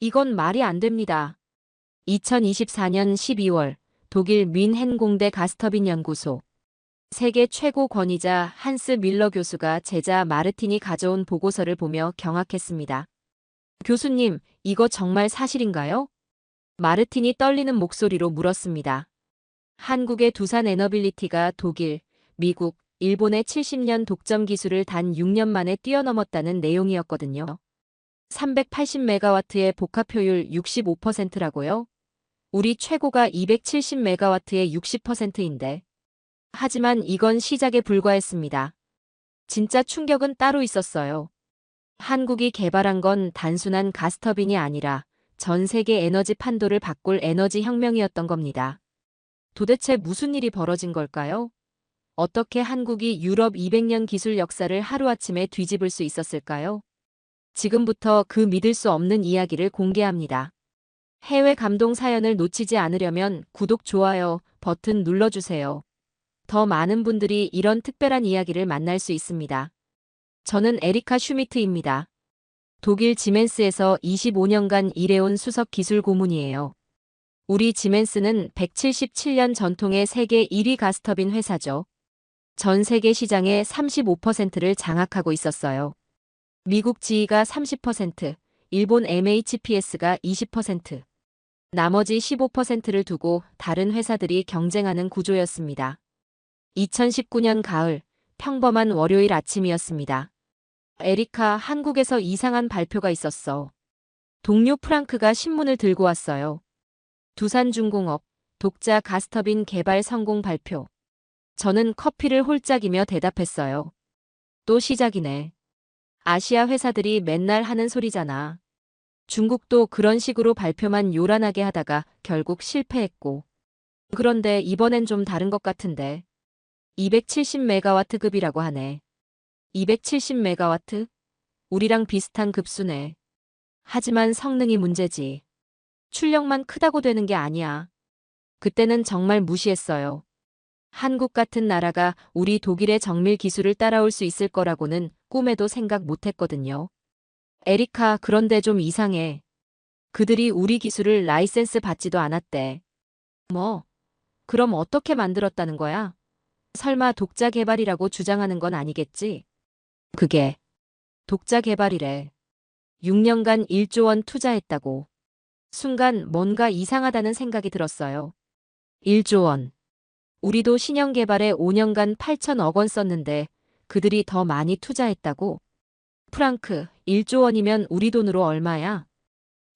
이건 말이 안 됩니다. 2024년 12월 독일 뮌헨 공대 가스터빈 연구소 세계 최고 권위자 한스 밀러 교수가 제자 마르틴이 가져온 보고서를 보며 경악했습니다. 교수님, 이거 정말 사실인가요? 마르틴이 떨리는 목소리로 물었습니다. 한국의 두산 에너빌리티가 독일, 미국, 일본의 70년 독점 기술을 단 6년 만에 뛰어넘었다는 내용이었거든요. 380메가와트의 복합 효율 65%라고요? 우리 최고가 270메가와트의 60%인데. 하지만 이건 시작에 불과했습니다. 진짜 충격은 따로 있었어요. 한국이 개발한 건 단순한 가스터빈이 아니라 전 세계 에너지 판도를 바꿀 에너지 혁명이었던 겁니다. 도대체 무슨 일이 벌어진 걸까요? 어떻게 한국이 유럽 200년 기술 역사를 하루아침에 뒤집을 수 있었을까요? 지금부터 그 믿을 수 없는 이야기를 공개합니다. 해외 감동 사연을 놓치지 않으려면 구독, 좋아요 버튼 눌러주세요. 더 많은 분들이 이런 특별한 이야기를 만날 수 있습니다. 저는 에리카 슈미트입니다. 독일 지멘스에서 25년간 일해온 수석 기술 고문이에요. 우리 지멘스는 177년 전통의 세계 1위 가스터빈 회사죠. 전 세계 시장의 35%를 장악하고 있었어요. 미국 GE가 30%, 일본 MHPS가 20%, 나머지 15%를 두고 다른 회사들이 경쟁하는 구조였습니다. 2019년 가을, 평범한 월요일 아침이었습니다. 에리카, 한국에서 이상한 발표가 있었어. 동료 프랑크가 신문을 들고 왔어요. 두산중공업, 독자 가스터빈 개발 성공 발표. 저는 커피를 홀짝이며 대답했어요. 또 시작이네. 아시아 회사들이 맨날 하는 소리잖아. 중국도 그런 식으로 발표만 요란하게 하다가 결국 실패했고. 그런데 이번엔 좀 다른 것 같은데. 270메가와트급이라고 하네. 270메가와트? 우리랑 비슷한 급수네. 하지만 성능이 문제지. 출력만 크다고 되는 게 아니야. 그때는 정말 무시했어요. 한국 같은 나라가 우리 독일의 정밀 기술을 따라올 수 있을 거라고는 꿈에도 생각 못했거든요. 에리카, 그런데 좀 이상해. 그들이 우리 기술을 라이센스 받지도 않았대. 뭐? 그럼 어떻게 만들었다는 거야? 설마 독자 개발이라고 주장하는 건 아니겠지? 그게 독자 개발이래. 6년간 1조 원 투자했다고. 순간 뭔가 이상하다는 생각이 들었어요. 1조 원. 우리도 신형 개발에 5년간 8천억 원 썼는데 그들이 더 많이 투자했다고? 프랑크, 1조 원이면 우리 돈으로 얼마야?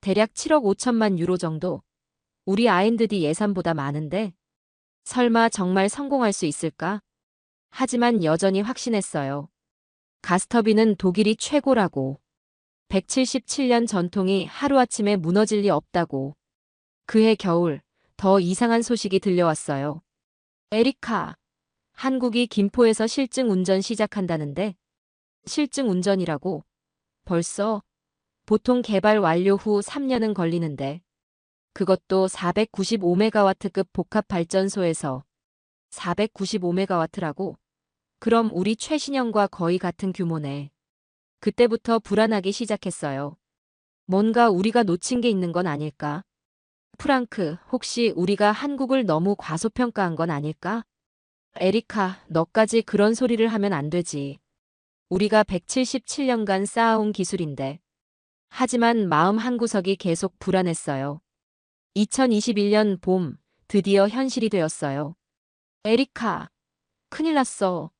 대략 7억 5천만 유로 정도. 우리 R&D 예산보다 많은데? 설마 정말 성공할 수 있을까? 하지만 여전히 확신했어요. 가스터빈은 독일이 최고라고. 177년 전통이 하루아침에 무너질 리 없다고. 그해 겨울, 더 이상한 소식이 들려왔어요. 에리카, 한국이 김포에서 실증 운전 시작한다는데? 실증 운전이라고? 벌써? 보통 개발 완료 후 3년은 걸리는데. 그것도 495메가와트급 복합 발전소에서. 495메가와트라고? 그럼 우리 최신형과 거의 같은 규모네. 그때부터 불안하기 시작했어요. 뭔가 우리가 놓친 게 있는 건 아닐까? 프랑크, 혹시 우리가 한국을 너무 과소평가한 건 아닐까? 에리카, 너까지 그런 소리를 하면 안 되지. 우리가 177년간 쌓아온 기술인데. 하지만 마음 한구석이 계속 불안했어요. 2021년 봄, 드디어 현실이 되었어요. 에리카, 큰일 났어.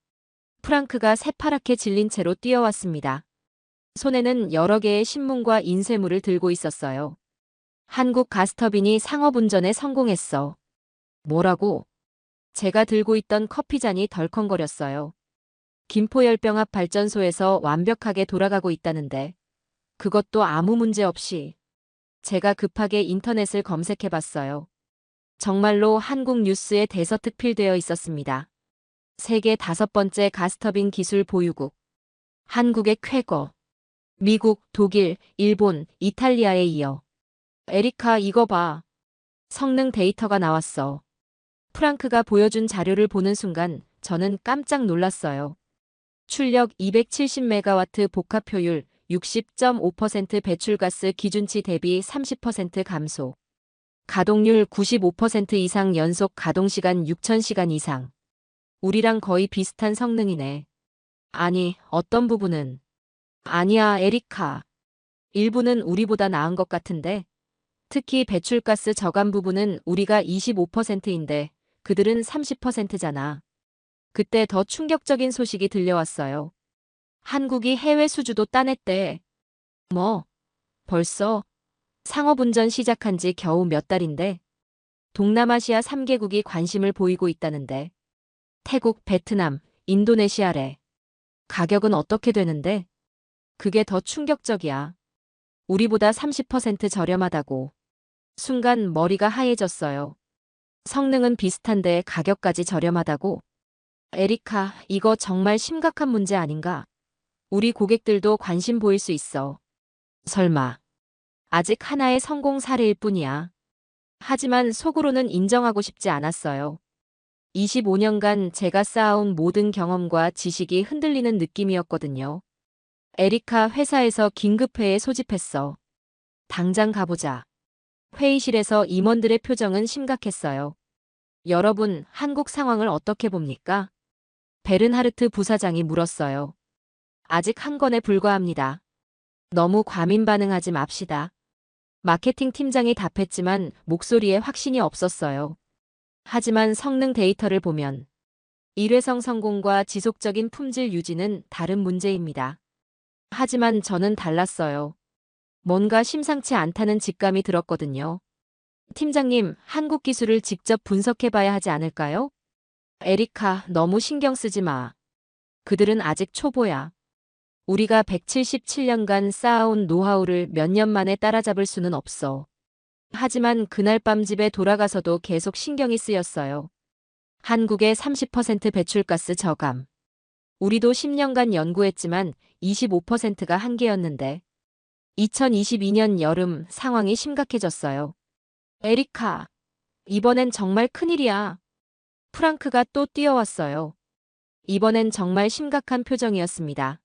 프랑크가 새파랗게 질린 채로 뛰어왔습니다. 손에는 여러 개의 신문과 인쇄물을 들고 있었어요. 한국 가스터빈이 상업운전에 성공했어. 뭐라고? 제가 들고 있던 커피잔이 덜컹거렸어요. 김포열병합 발전소에서 완벽하게 돌아가고 있다는데. 그것도 아무 문제 없이. 제가 급하게 인터넷을 검색해봤어요. 정말로 한국 뉴스에 대서특필되어 있었습니다. 세계 5번째 가스터빈 기술 보유국. 한국의 쾌거. 미국, 독일, 일본, 이탈리아에 이어. 에리카, 이거 봐. 성능 데이터가 나왔어. 프랑크가 보여준 자료를 보는 순간 저는 깜짝 놀랐어요. 출력 270메가와트 복합 효율 60.5% 배출가스 기준치 대비 30% 감소. 가동률 95% 이상 연속 가동시간 6,000시간 이상. 우리랑 거의 비슷한 성능이네. 아니, 어떤 부분은? 아니야, 에리카. 일부는 우리보다 나은 것 같은데. 특히 배출가스 저감 부분은 우리가 25%인데 그들은 30%잖아. 그때 더 충격적인 소식이 들려왔어요. 한국이 해외 수주도 따냈대. 뭐, 벌써? 상업운전 시작한 지 겨우 몇 달인데 동남아시아 3개국이 관심을 보이고 있다는데 태국, 베트남, 인도네시아래. 가격은 어떻게 되는데? 그게 더 충격적이야. 우리보다 30% 저렴하다고. 순간 머리가 하얘졌어요. 성능은 비슷한데 가격까지 저렴하다고? 에리카, 이거 정말 심각한 문제 아닌가? 우리 고객들도 관심 보일 수 있어. 설마. 아직 하나의 성공 사례일 뿐이야. 하지만 속으로는 인정하고 싶지 않았어요. 25년간 제가 쌓아온 모든 경험과 지식이 흔들리는 느낌이었거든요. 에리카, 회사에서 긴급회에 소집했어. 당장 가보자. 회의실에서 임원들의 표정은 심각했어요. 여러분, 한국 상황을 어떻게 봅니까? 베른하르트 부사장이 물었어요. 아직 한 건에 불과합니다. 너무 과민 반응하지 맙시다. 마케팅 팀장이 답했지만 목소리에 확신이 없었어요. 하지만 성능 데이터를 보면 일회성 성공과 지속적인 품질 유지는 다른 문제입니다. 하지만 저는 달랐어요. 뭔가 심상치 않다는 직감이 들었거든요. 팀장님, 한국 기술을 직접 분석해봐야 하지 않을까요? 에리카, 너무 신경 쓰지 마. 그들은 아직 초보야. 우리가 177년간 쌓아온 노하우를 몇 년 만에 따라잡을 수는 없어. 하지만 그날 밤 집에 돌아가서도 계속 신경이 쓰였어요. 한국의 30% 배출가스 저감. 우리도 10년간 연구했지만 25%가 한계였는데 2022년 여름 상황이 심각해졌어요. 에리카, 이번엔 정말 큰일이야. 프랑크가 또 뛰어왔어요. 이번엔 정말 심각한 표정이었습니다.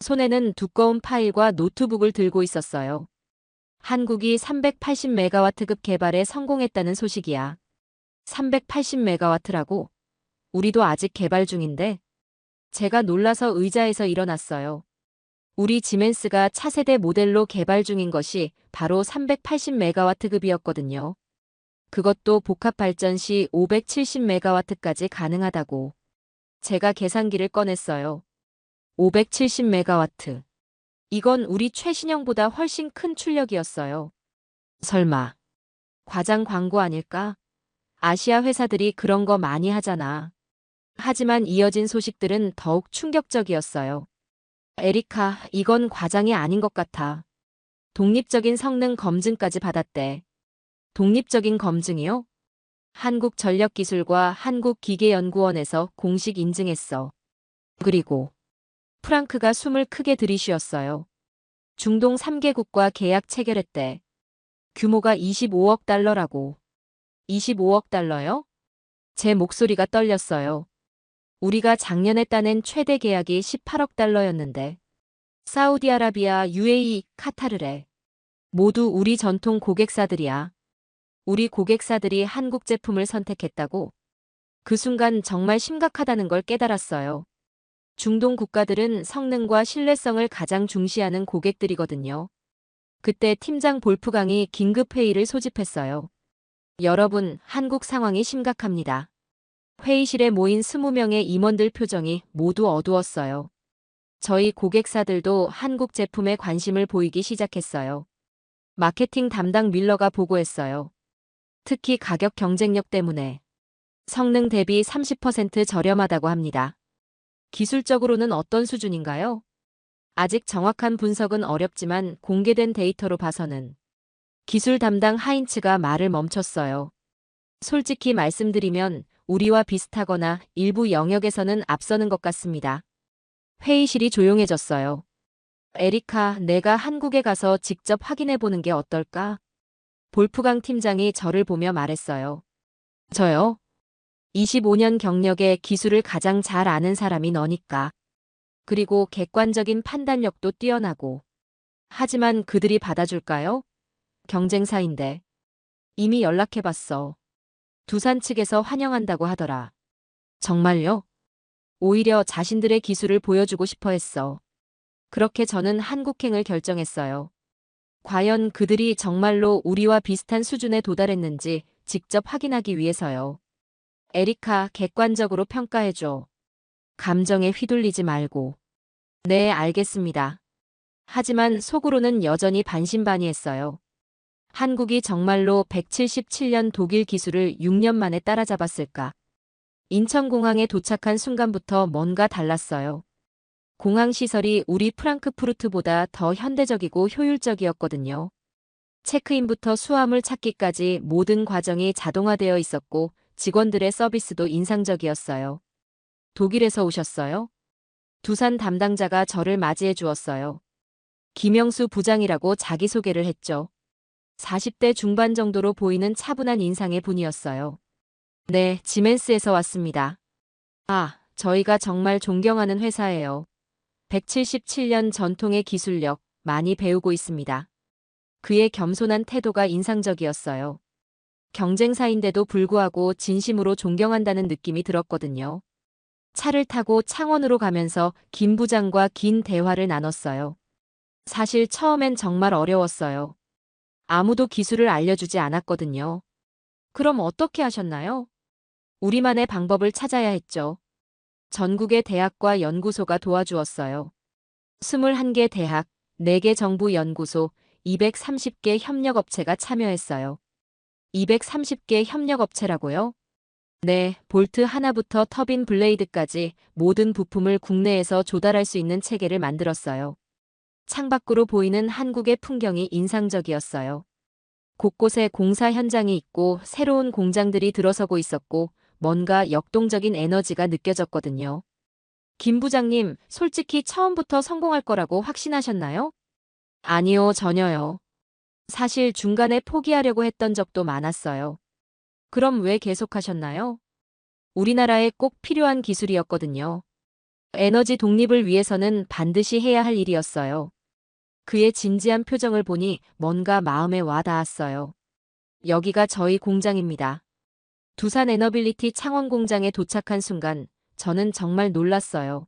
손에는 두꺼운 파일과 노트북을 들고 있었어요. 한국이 380메가와트급 개발에 성공했다는 소식이야. 380메가와트라고? 우리도 아직 개발 중인데? 제가 놀라서 의자에서 일어났어요. 우리 지멘스가 차세대 모델로 개발 중인 것이 바로 380메가와트급이었거든요. 그것도 복합 발전 시 570메가와트까지 가능하다고. 제가 계산기를 꺼냈어요. 570메가와트. 이건 우리 최신형보다 훨씬 큰 출력이었어요. 설마. 과장 광고 아닐까? 아시아 회사들이 그런 거 많이 하잖아. 하지만 이어진 소식들은 더욱 충격적이었어요. 에리카, 이건 과장이 아닌 것 같아. 독립적인 성능 검증까지 받았대. 독립적인 검증이요? 한국전력기술과 한국기계연구원에서 공식 인증했어. 그리고 프랑크가 숨을 크게 들이쉬었어요. 중동 3개국과 계약 체결했대. 규모가 25억 달러라고. 25억 달러요? 제 목소리가 떨렸어요. 우리가 작년에 따낸 최대 계약이 18억 달러였는데. 사우디아라비아, UAE, 카타르래. 모두 우리 전통 고객사들이야. 우리 고객사들이 한국 제품을 선택했다고? 그 순간 정말 심각하다는 걸 깨달았어요. 중동 국가들은 성능과 신뢰성을 가장 중시하는 고객들이거든요. 그때 팀장 볼프강이 긴급회의를 소집했어요. 여러분, 한국 상황이 심각합니다. 회의실에 모인 20명의 임원들 표정이 모두 어두웠어요. 저희 고객사들도 한국 제품에 관심을 보이기 시작했어요. 마케팅 담당 밀러가 보고했어요. 특히 가격 경쟁력 때문에. 성능 대비 30% 저렴하다고 합니다. 기술적으로는 어떤 수준인가요? 아직 정확한 분석은 어렵지만 공개된 데이터로 봐서는. 기술 담당 하인츠가 말을 멈췄어요. 솔직히 말씀드리면 우리와 비슷하거나 일부 영역에서는 앞서는 것 같습니다. 회의실이 조용해졌어요. 에리카, 내가 한국에 가서 직접 확인해 보는 게 어떨까? 볼프강 팀장이 저를 보며 말했어요. 저요? 25년 경력에 기술을 가장 잘 아는 사람이 너니까. 그리고 객관적인 판단력도 뛰어나고. 하지만 그들이 받아줄까요? 경쟁사인데. 이미 연락해봤어. 두산 측에서 환영한다고 하더라. 정말요? 오히려 자신들의 기술을 보여주고 싶어 했어. 그렇게 저는 한국행을 결정했어요. 과연 그들이 정말로 우리와 비슷한 수준에 도달했는지 직접 확인하기 위해서요. 에리카, 객관적으로 평가해줘. 감정에 휘둘리지 말고. 네, 알겠습니다. 하지만 속으로는 여전히 반신반의했어요. 한국이 정말로 177년 독일 기술을 6년 만에 따라잡았을까? 인천공항에 도착한 순간부터 뭔가 달랐어요. 공항 시설이 우리 프랑크푸르트보다 더 현대적이고 효율적이었거든요. 체크인부터 수화물 찾기까지 모든 과정이 자동화되어 있었고 직원들의 서비스도 인상적이었어요. 독일에서 오셨어요? 두산 담당자가 저를 맞이해 주었어요. 김영수 부장이라고 자기소개를 했죠. 40대 중반 정도로 보이는 차분한 인상의 분이었어요. 네, 지멘스에서 왔습니다. 아, 저희가 정말 존경하는 회사예요. 177년 전통의 기술력, 많이 배우고 있습니다. 그의 겸손한 태도가 인상적이었어요. 경쟁사인데도 불구하고 진심으로 존경한다는 느낌이 들었거든요. 차를 타고 창원으로 가면서 김 부장과 긴 대화를 나눴어요. 사실 처음엔 정말 어려웠어요. 아무도 기술을 알려주지 않았거든요. 그럼 어떻게 하셨나요? 우리만의 방법을 찾아야 했죠. 전국의 대학과 연구소가 도와주었어요. 21개 대학, 4개 정부 연구소, 230개 협력업체가 참여했어요. 230개 협력업체라고요? 네, 볼트 하나부터 터빈 블레이드까지 모든 부품을 국내에서 조달할 수 있는 체계를 만들었어요. 창밖으로 보이는 한국의 풍경이 인상적이었어요. 곳곳에 공사 현장이 있고 새로운 공장들이 들어서고 있었고 뭔가 역동적인 에너지가 느껴졌거든요. 김 부장님, 솔직히 처음부터 성공할 거라고 확신하셨나요? 아니요, 전혀요. 사실 중간에 포기하려고 했던 적도 많았어요. 그럼 왜 계속하셨나요? 우리나라에 꼭 필요한 기술이었거든요. 에너지 독립을 위해서는 반드시 해야 할 일이었어요. 그의 진지한 표정을 보니 뭔가 마음에 와 닿았어요. 여기가 저희 공장입니다. 두산 에너빌리티 창원 공장에 도착한 순간 저는 정말 놀랐어요.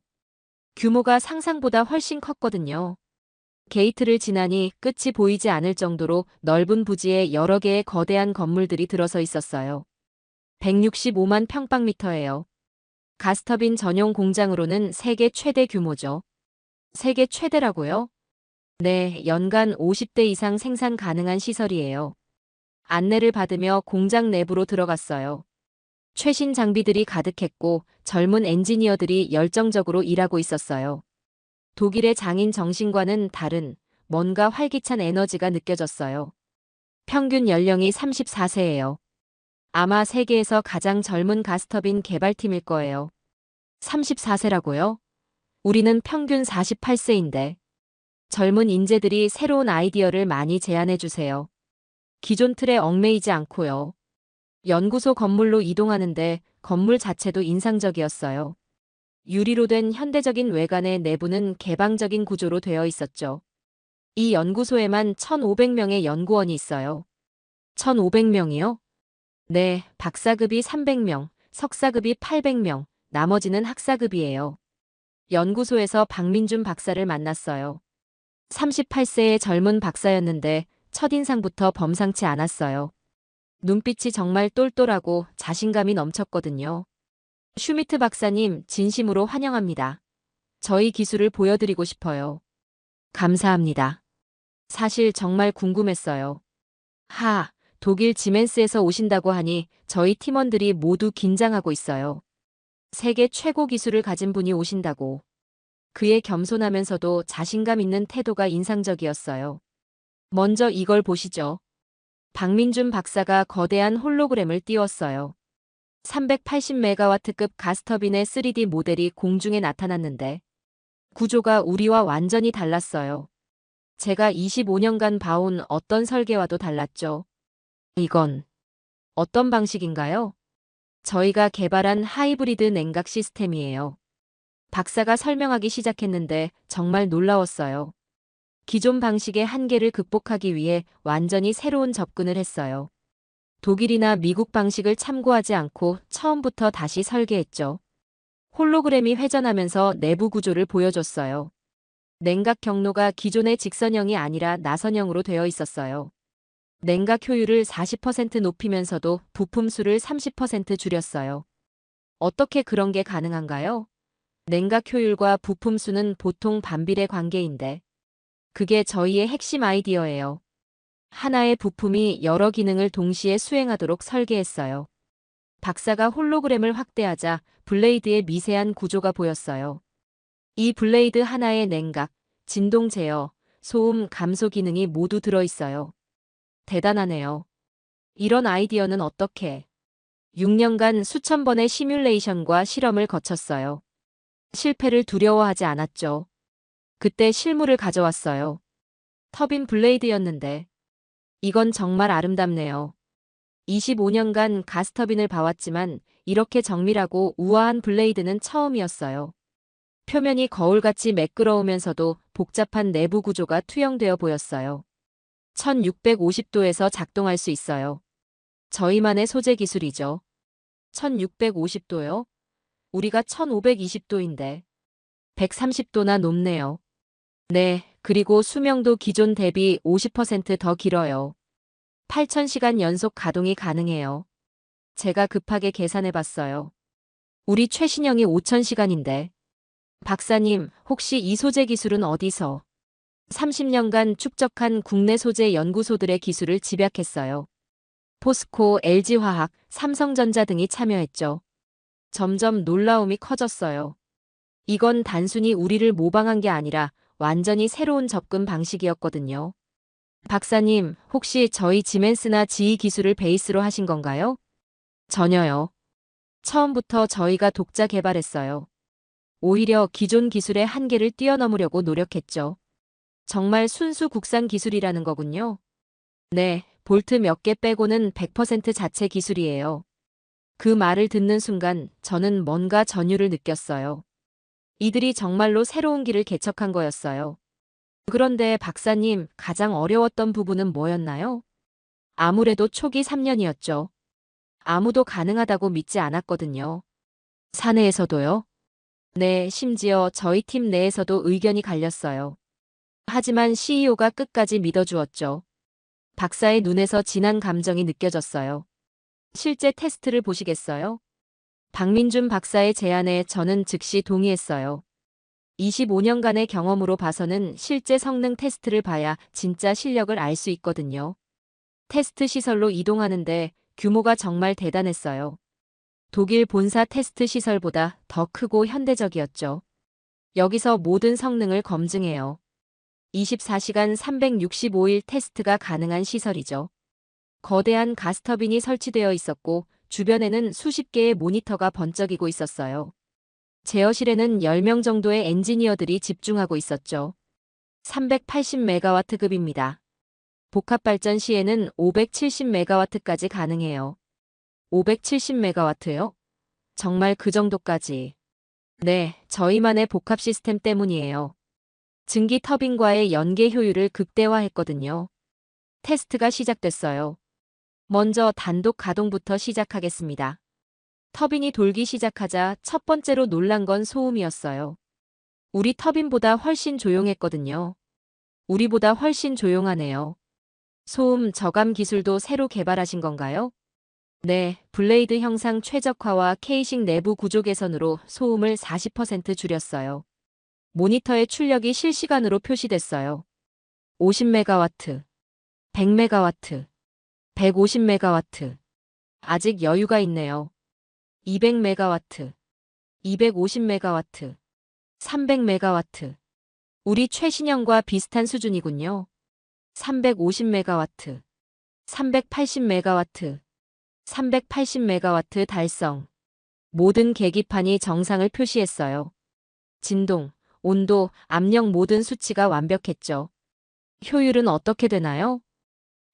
규모가 상상보다 훨씬 컸거든요. 게이트를 지나니 끝이 보이지 않을 정도로 넓은 부지에 여러 개의 거대한 건물들이 들어서 있었어요. 165만 평방미터예요. 가스터빈 전용 공장으로는 세계 최대 규모죠. 세계 최대라고요? 네, 연간 50대 이상 생산 가능한 시설이에요. 안내를 받으며 공장 내부로 들어갔어요. 최신 장비들이 가득했고 젊은 엔지니어들이 열정적으로 일하고 있었어요. 독일의 장인 정신과는 다른 뭔가 활기찬 에너지가 느껴졌어요. 평균 연령이 34세예요. 아마 세계에서 가장 젊은 가스터빈 개발팀일 거예요. 34세라고요? 우리는 평균 48세인데. 젊은 인재들이 새로운 아이디어를 많이 제안해 주세요. 기존 틀에 얽매이지 않고요. 연구소 건물로 이동하는데 건물 자체도 인상적이었어요. 유리로 된 현대적인 외관의 내부는 개방적인 구조로 되어 있었죠. 이 연구소에만 1,500명의 연구원이 있어요. 1,500명이요? 네, 박사급이 300명, 석사급이 800명, 나머지는 학사급이에요. 연구소에서 박민준 박사를 만났어요. 38세의 젊은 박사였는데 첫인상부터 범상치 않았어요. 눈빛이 정말 똘똘하고 자신감이 넘쳤거든요. 슈미트 박사님, 진심으로 환영합니다. 저희 기술을 보여드리고 싶어요. 감사합니다. 사실 정말 궁금했어요. 독일 지멘스에서 오신다고 하니 저희 팀원들이 모두 긴장하고 있어요. 세계 최고 기술을 가진 분이 오신다고. 그의 겸손하면서도 자신감 있는 태도가 인상적이었어요. 먼저 이걸 보시죠. 박민준 박사가 거대한 홀로그램을 띄웠어요. 380메가와트급 가스터빈의 3D 모델이 공중에 나타났는데 구조가 우리와 완전히 달랐어요. 제가 25년간 봐온 어떤 설계와도 달랐죠. 이건 어떤 방식인가요? 저희가 개발한 하이브리드 냉각 시스템이에요. 박사가 설명하기 시작했는데 정말 놀라웠어요. 기존 방식의 한계를 극복하기 위해 완전히 새로운 접근을 했어요. 독일이나 미국 방식을 참고하지 않고 처음부터 다시 설계했죠. 홀로그램이 회전하면서 내부 구조를 보여줬어요. 냉각 경로가 기존의 직선형이 아니라 나선형으로 되어 있었어요. 냉각 효율을 40% 높이면서도 부품 수를 30% 줄였어요. 어떻게 그런 게 가능한가요? 냉각 효율과 부품 수는 보통 반비례 관계인데, 그게 저희의 핵심 아이디어예요. 하나의 부품이 여러 기능을 동시에 수행하도록 설계했어요. 박사가 홀로그램을 확대하자 블레이드의 미세한 구조가 보였어요. 이 블레이드 하나에 냉각, 진동 제어, 소음 감소 기능이 모두 들어있어요. 대단하네요. 이런 아이디어는 어떻게? 6년간 수천 번의 시뮬레이션과 실험을 거쳤어요. 실패를 두려워하지 않았죠. 그때 실물을 가져왔어요. 터빈 블레이드였는데, 이건 정말 아름답네요. 25년간 가스터빈을 봐왔지만 이렇게 정밀하고 우아한 블레이드는 처음이었어요. 표면이 거울같이 매끄러우면서도 복잡한 내부 구조가 투영되어 보였어요. 1650도에서 작동할 수 있어요. 저희만의 소재 기술이죠. 1650도요? 우리가 1520도인데 130도나 높네요. 네, 그리고 수명도 기존 대비 50%더 길어요. 8000시간 연속 가동이 가능해요. 제가 급하게 계산해봤어요. 우리 최신형이 5000시간인데. 박사님, 혹시 이 소재 기술은 어디서? 30년간 축적한 국내 소재 연구소들의 기술을 집약했어요. 포스코, LG화학, 삼성전자 등이 참여했죠. 점점 놀라움이 커졌어요. 이건 단순히 우리를 모방한 게 아니라 완전히 새로운 접근 방식이었거든요. 박사님, 혹시 저희 지멘스나 지이 기술을 베이스로 하신 건가요? 전혀요. 처음부터 저희가 독자 개발했어요. 오히려 기존 기술의 한계를 뛰어넘으려고 노력했죠. 정말 순수 국산 기술이라는 거군요. 네, 볼트 몇 개 빼고는 100% 자체 기술이에요. 그 말을 듣는 순간 저는 뭔가 전율을 느꼈어요. 이들이 정말로 새로운 길을 개척한 거였어요. 그런데 박사님, 가장 어려웠던 부분은 뭐였나요? 아무래도 초기 3년이었죠. 아무도 가능하다고 믿지 않았거든요. 사내에서도요? 네, 심지어 저희 팀 내에서도 의견이 갈렸어요. 하지만 CEO가 끝까지 믿어주었죠. 박사의 눈에서 진한 감정이 느껴졌어요. 실제 테스트를 보시겠어요? 박민준 박사의 제안에 저는 즉시 동의했어요. 25년간의 경험으로 봐서는 실제 성능 테스트를 봐야 진짜 실력을 알 수 있거든요. 테스트 시설로 이동하는데 규모가 정말 대단했어요. 독일 본사 테스트 시설보다 더 크고 현대적이었죠. 여기서 모든 성능을 검증해요. 24시간 365일 테스트가 가능한 시설이죠. 거대한 가스터빈이 설치되어 있었고 주변에는 수십 개의 모니터가 번쩍이고 있었어요. 제어실에는 10명 정도의 엔지니어들이 집중하고 있었죠. 380메가와트급입니다. 복합발전 시에는 570메가와트까지 가능해요. 570메가와트요? 정말 그 정도까지. 네, 저희만의 복합 시스템 때문이에요. 증기 터빈과의 연계 효율을 극대화했거든요. 테스트가 시작됐어요. 먼저 단독 가동부터 시작하겠습니다. 터빈이 돌기 시작하자 첫 번째로 놀란 건 소음이었어요. 우리 터빈보다 훨씬 조용했거든요. 우리보다 훨씬 조용하네요. 소음 저감 기술도 새로 개발하신 건가요? 네, 블레이드 형상 최적화와 케이싱 내부 구조 개선으로 소음을 40% 줄였어요. 모니터의 출력이 실시간으로 표시됐어요. 50메가와트, 100메가와트, 150메가와트. 아직 여유가 있네요. 200메가와트, 250메가와트, 300메가와트. 우리 최신형과 비슷한 수준이군요. 350메가와트, 380메가와트, 380메가와트 달성. 모든 계기판이 정상을 표시했어요. 진동, 온도, 압력 모든 수치가 완벽했죠. 효율은 어떻게 되나요?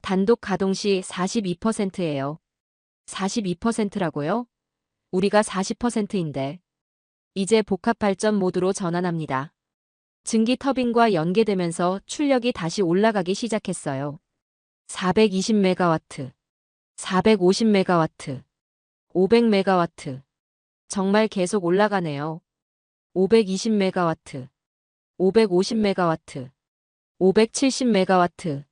단독 가동 시 42%예요. 42%라고요? 우리가 40%인데. 이제 복합 발전 모드로 전환합니다. 증기 터빈과 연계되면서 출력이 다시 올라가기 시작했어요. 420메가와트, 450메가와트, 500메가와트. 정말 계속 올라가네요. 520메가와트, 550메가와트, 570메가와트,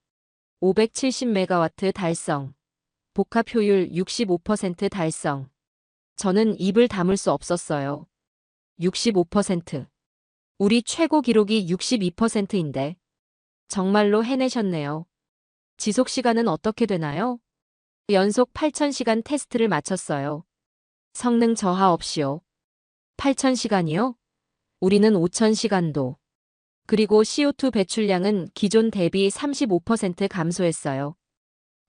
570메가와트 달성. 복합 효율 65% 달성. 저는 입을 다물 수 없었어요. 65%. 우리 최고 기록이 62%인데. 정말로 해내셨네요. 지속 시간은 어떻게 되나요? 연속 8000시간 테스트를 마쳤어요. 성능 저하 없이요. 8000시간이요? 우리는 5000시간도. 그리고 CO2 배출량은 기존 대비 35% 감소했어요.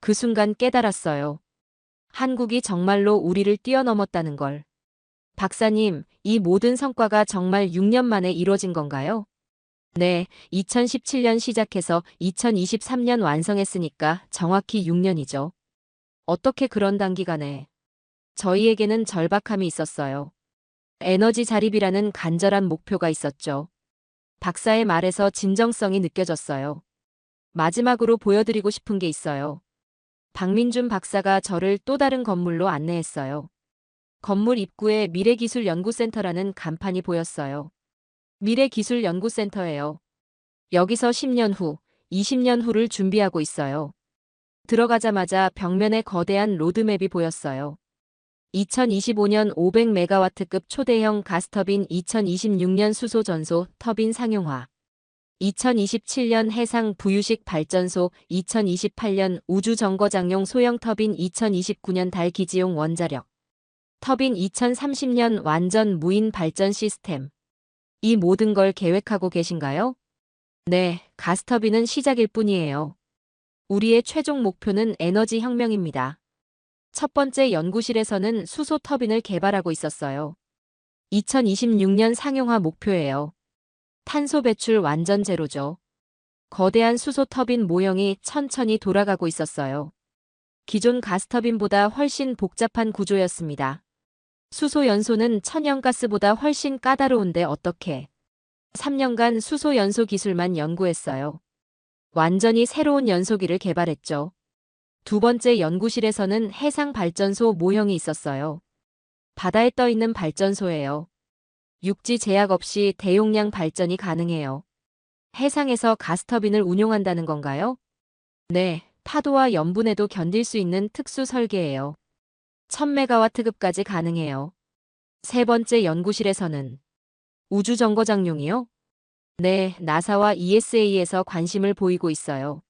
그 순간 깨달았어요. 한국이 정말로 우리를 뛰어넘었다는 걸. 박사님, 이 모든 성과가 정말 6년 만에 이뤄진 건가요? 네, 2017년 시작해서 2023년 완성했으니까 정확히 6년이죠. 어떻게 그런 단기간에. 저희에게는 절박함이 있었어요. 에너지 자립이라는 간절한 목표가 있었죠. 박사의 말에서 진정성이 느껴졌어요. 마지막으로 보여드리고 싶은 게 있어요. 박민준 박사가 저를 또 다른 건물로 안내했어요. 건물 입구에 미래기술연구센터라는 간판이 보였어요. 미래기술연구센터예요. 여기서 10년 후, 20년 후를 준비하고 있어요. 들어가자마자 벽면에 거대한 로드맵이 보였어요. 2025년 500메가와트급 초대형 가스터빈, 2026년 수소 전소 터빈 상용화, 2027년 해상 부유식 발전소, 2028년 우주 정거장용 소형 터빈, 2029년 달 기지용 원자력 터빈, 2030년 완전 무인 발전 시스템. 이 모든 걸 계획하고 계신가요? 네, 가스터빈은 시작일 뿐이에요. 우리의 최종 목표는 에너지 혁명입니다. 첫 번째 연구실에서는 수소 터빈을 개발하고 있었어요. 2026년 상용화 목표예요. 탄소 배출 완전 제로죠. 거대한 수소 터빈 모형이 천천히 돌아가고 있었어요. 기존 가스터빈보다 훨씬 복잡한 구조였습니다. 수소 연소는 천연가스보다 훨씬 까다로운데 어떻게? 3년간 수소 연소 기술만 연구했어요. 완전히 새로운 연소기를 개발했죠. 두 번째 연구실에서는 해상 발전소 모형이 있었어요. 바다에 떠 있는 발전소예요. 육지 제약 없이 대용량 발전이 가능해요. 해상에서 가스터빈을 운용한다는 건가요? 네, 파도와 염분에도 견딜 수 있는 특수 설계예요. 1000메가와트급까지 가능해요. 세 번째 연구실에서는 우주정거장용이요? 네, 나사와 ESA에서 관심을 보이고 있어요.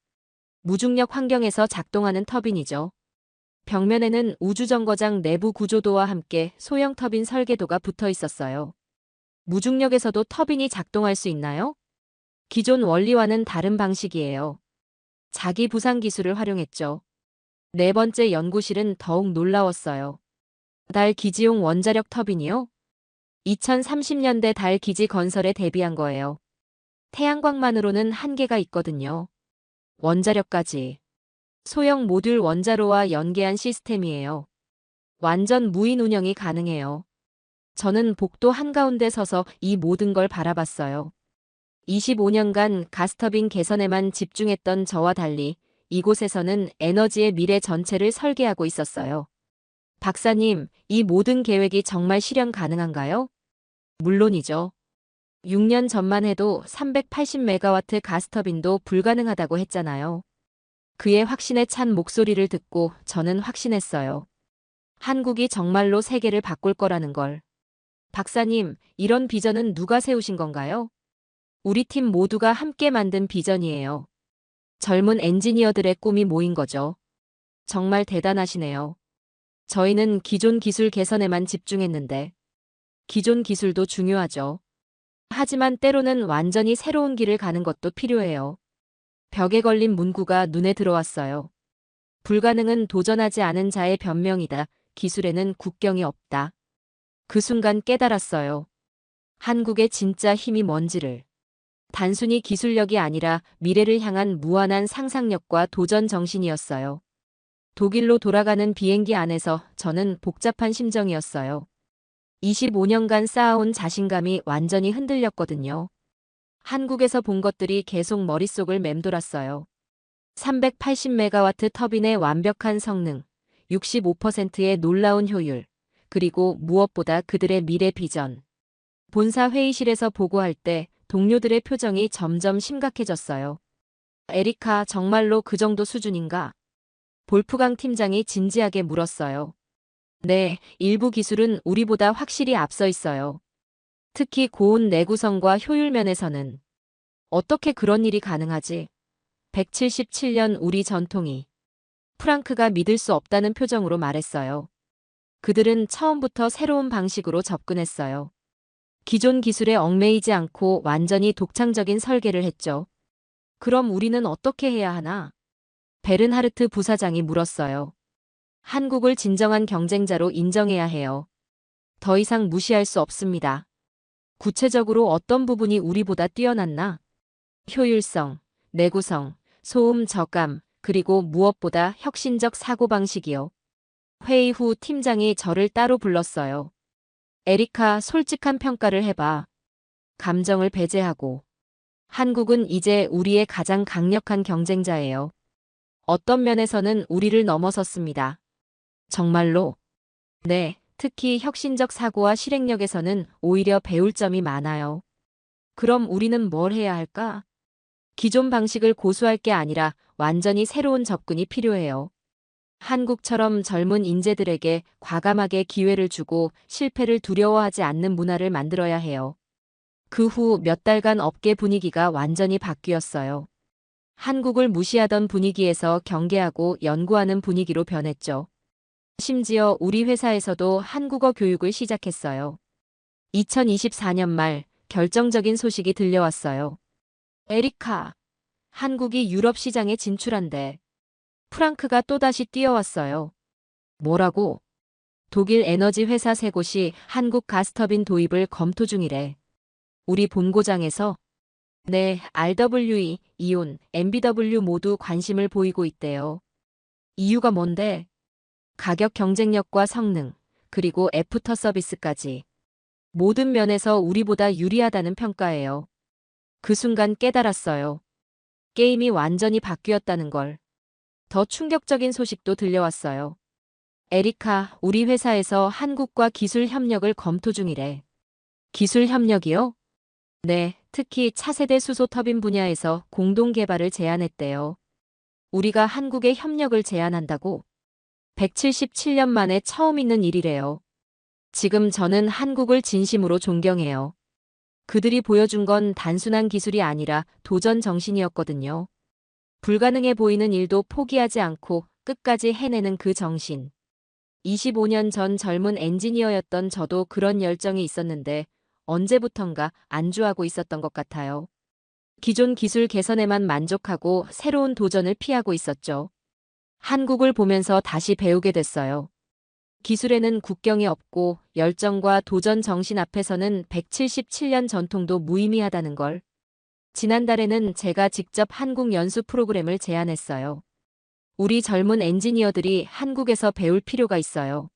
무중력 환경에서 작동하는 터빈이죠. 벽면에는 우주정거장 내부 구조도와 함께 소형 터빈 설계도가 붙어 있었어요. 무중력에서도 터빈이 작동할 수 있나요? 기존 원리와는 다른 방식이에요. 자기 부상 기술을 활용했죠. 네 번째 연구실은 더욱 놀라웠어요. 달 기지용 원자력 터빈이요? 2030년대 달 기지 건설에 대비한 거예요. 태양광만으로는 한계가 있거든요. 원자력까지. 소형 모듈 원자로와 연계한 시스템이에요. 완전 무인 운영이 가능해요. 저는 복도 한가운데 서서 이 모든 걸 바라봤어요. 25년간 가스터빈 개선에만 집중했던 저와 달리 이곳에서는 에너지의 미래 전체를 설계하고 있었어요. 박사님, 이 모든 계획이 정말 실현 가능한가요? 물론이죠. 6년 전만 해도 380메가와트 가스터빈도 불가능하다고 했잖아요. 그의 확신에 찬 목소리를 듣고 저는 확신했어요. 한국이 정말로 세계를 바꿀 거라는 걸. 박사님, 이런 비전은 누가 세우신 건가요? 우리 팀 모두가 함께 만든 비전이에요. 젊은 엔지니어들의 꿈이 모인 거죠. 정말 대단하시네요. 저희는 기존 기술 개선에만 집중했는데, 기존 기술도 중요하죠. 하지만 때로는 완전히 새로운 길을 가는 것도 필요해요. 벽에 걸린 문구가 눈에 들어왔어요. 불가능은 도전하지 않은 자의 변명이다. 기술에는 국경이 없다. 그 순간 깨달았어요. 한국의 진짜 힘이 뭔지를. 단순히 기술력이 아니라 미래를 향한 무한한 상상력과 도전 정신이었어요. 독일로 돌아가는 비행기 안에서 저는 복잡한 심정이었어요. 25년간 쌓아온 자신감이 완전히 흔들렸거든요. 한국에서 본 것들이 계속 머릿속을 맴돌았어요. 380메가와트 터빈의 완벽한 성능, 65%의 놀라운 효율, 그리고 무엇보다 그들의 미래 비전. 본사 회의실에서 보고할 때 동료들의 표정이 점점 심각해졌어요. 에리카, 정말로 그 정도 수준인가? 볼프강 팀장이 진지하게 물었어요. 네, 일부 기술은 우리보다 확실히 앞서 있어요. 특히 고온 내구성과 효율 면에서는. 어떻게 그런 일이 가능하지? 177년 우리 전통이. 프랑크가 믿을 수 없다는 표정으로 말했어요. 그들은 처음부터 새로운 방식으로 접근했어요. 기존 기술에 얽매이지 않고 완전히 독창적인 설계를 했죠. 그럼 우리는 어떻게 해야 하나? 베른하르트 부사장이 물었어요. 한국을 진정한 경쟁자로 인정해야 해요. 더 이상 무시할 수 없습니다. 구체적으로 어떤 부분이 우리보다 뛰어났나? 효율성, 내구성, 소음 저감, 그리고 무엇보다 혁신적 사고방식이요. 회의 후 팀장이 저를 따로 불렀어요. 에리카, 솔직한 평가를 해봐. 감정을 배제하고. 한국은 이제 우리의 가장 강력한 경쟁자예요. 어떤 면에서는 우리를 넘어섰습니다. 정말로? 네, 특히 혁신적 사고와 실행력에서는 오히려 배울 점이 많아요. 그럼 우리는 뭘 해야 할까? 기존 방식을 고수할 게 아니라 완전히 새로운 접근이 필요해요. 한국처럼 젊은 인재들에게 과감하게 기회를 주고 실패를 두려워하지 않는 문화를 만들어야 해요. 그 후 몇 달간 업계 분위기가 완전히 바뀌었어요. 한국을 무시하던 분위기에서 경계하고 연구하는 분위기로 변했죠. 심지어 우리 회사에서도 한국어 교육을 시작했어요. 2024년 말 결정적인 소식이 들려왔어요. 에리카, 한국이 유럽 시장에 진출한대. 프랑크가 또다시 뛰어왔어요. 뭐라고? 독일 에너지 회사 세 곳이 한국 가스터빈 도입을 검토 중이래. 우리 본고장에서? 네, RWE, 이온, MBW 모두 관심을 보이고 있대요. 이유가 뭔데? 가격 경쟁력과 성능, 그리고 애프터 서비스까지. 모든 면에서 우리보다 유리하다는 평가예요. 그 순간 깨달았어요. 게임이 완전히 바뀌었다는 걸. 더 충격적인 소식도 들려왔어요. 에리카, 우리 회사에서 한국과 기술 협력을 검토 중이래. 기술 협력이요? 네, 특히 차세대 수소 터빈 분야에서 공동 개발을 제안했대요. 우리가 한국에 협력을 제안한다고? 177년 만에 처음 있는 일이래요. 지금 저는 한국을 진심으로 존경해요. 그들이 보여준 건 단순한 기술이 아니라 도전 정신이었거든요. 불가능해 보이는 일도 포기하지 않고 끝까지 해내는 그 정신. 25년 전 젊은 엔지니어였던 저도 그런 열정이 있었는데 언제부턴가 안주하고 있었던 것 같아요. 기존 기술 개선에만 만족하고 새로운 도전을 피하고 있었죠. 한국을 보면서 다시 배우게 됐어요. 기술에는 국경이 없고 열정과 도전 정신 앞에서는 177년 전통도 무의미하다는 걸. 지난달에는 제가 직접 한국 연수 프로그램을 제안했어요. 우리 젊은 엔지니어들이 한국에서 배울 필요가 있어요.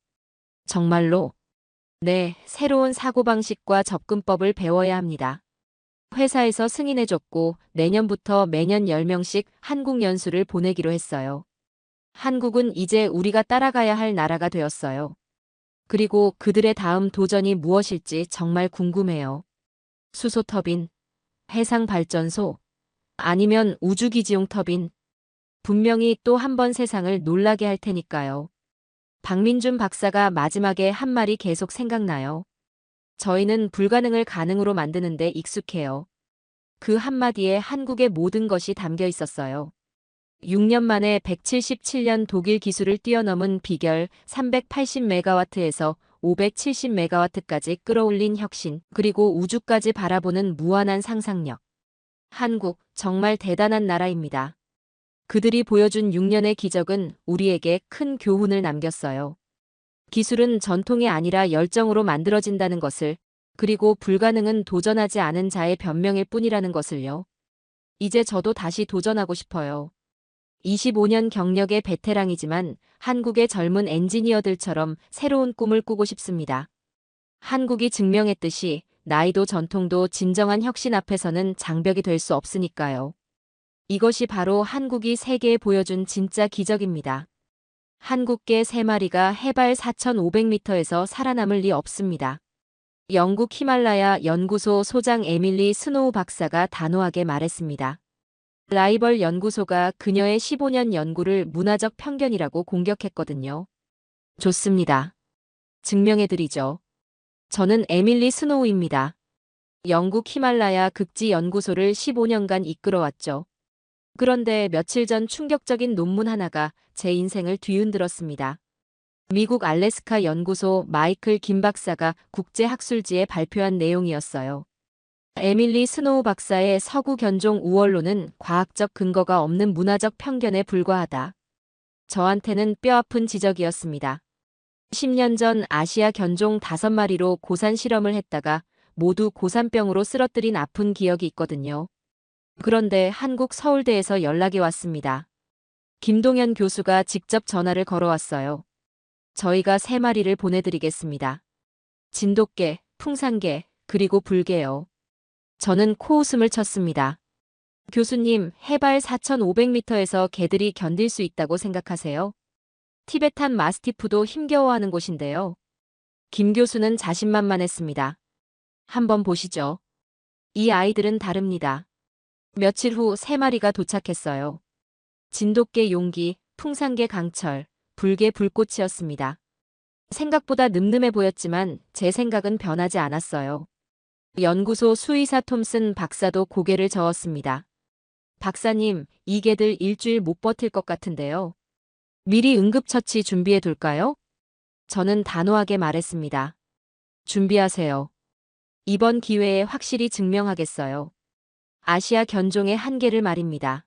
정말로? 네, 새로운 사고방식과 접근법을 배워야 합니다. 회사에서 승인해줬고 내년부터 매년 10명씩 한국 연수를 보내기로 했어요. 한국은 이제 우리가 따라가야 할 나라가 되었어요. 그리고 그들의 다음 도전이 무엇일지 정말 궁금해요. 수소터빈, 해상발전소, 아니면 우주기지용 터빈. 분명히 또 한 번 세상을 놀라게 할 테니까요. 박민준 박사가 마지막에 한 말이 계속 생각나요. 저희는 불가능을 가능으로 만드는 데 익숙해요. 그 한마디에 한국의 모든 것이 담겨 있었어요. 6년 만에 177년 독일 기술을 뛰어넘은 비결 380메가와트에서 570메가와트까지 끌어올린 혁신, 그리고 우주까지 바라보는 무한한 상상력. 한국, 정말 대단한 나라입니다. 그들이 보여준 6년의 기적은 우리에게 큰 교훈을 남겼어요. 기술은 전통이 아니라 열정으로 만들어진다는 것을, 그리고 불가능은 도전하지 않은 자의 변명일 뿐이라는 것을요. 이제 저도 다시 도전하고 싶어요. 25년 경력의 베테랑이지만 한국의 젊은 엔지니어들처럼 새로운 꿈을 꾸고 싶습니다. 한국이 증명했듯이 나이도 전통도 진정한 혁신 앞에서는 장벽이 될 수 없으니까요. 이것이 바로 한국이 세계에 보여준 진짜 기적입니다. 한국계 3마리가 해발 4,500m에서 살아남을 리 없습니다. 영국 히말라야 연구소 소장 에밀리 스노우 박사가 단호하게 말했습니다. 라이벌 연구소가 그녀의 15년 연구를 문화적 편견이라고 공격했거든요. 좋습니다. 증명해드리죠. 저는 에밀리 스노우입니다. 영국 히말라야 극지 연구소를 15년간 이끌어왔죠. 그런데 며칠 전 충격적인 논문 하나가 제 인생을 뒤흔들었습니다. 미국 알래스카 연구소 마이클 김 박사가 국제학술지에 발표한 내용이었어요. 에밀리 스노우 박사의 서구 견종 우월론은 과학적 근거가 없는 문화적 편견에 불과하다. 저한테는 뼈아픈 지적이었습니다. 10년 전 아시아 견종 5마리로 고산 실험을 했다가 모두 고산병으로 쓰러뜨린 아픈 기억이 있거든요. 그런데 한국 서울대에서 연락이 왔습니다. 김동현 교수가 직접 전화를 걸어왔어요. 저희가 3마리를 보내드리겠습니다. 진돗개, 풍산개, 그리고 불개요. 저는 코웃음을 쳤습니다. 교수님, 해발 4,500m에서 개들이 견딜 수 있다고 생각하세요? 티베탄 마스티프도 힘겨워하는 곳인데요. 김 교수는 자신만만했습니다. 한번 보시죠. 이 아이들은 다릅니다. 며칠 후 3마리가 도착했어요. 진돗개 용기, 풍산개 강철, 불개 불꽃이었습니다. 생각보다 늠름해 보였지만 제 생각은 변하지 않았어요. 연구소 수의사 톰슨 박사도 고개를 저었습니다. 박사님, 이 개들 일주일 못 버틸 것 같은데요. 미리 응급처치 준비해 둘까요? 저는 단호하게 말했습니다. 준비하세요. 이번 기회에 확실히 증명하겠어요. 아시아 견종의 한계를 말입니다.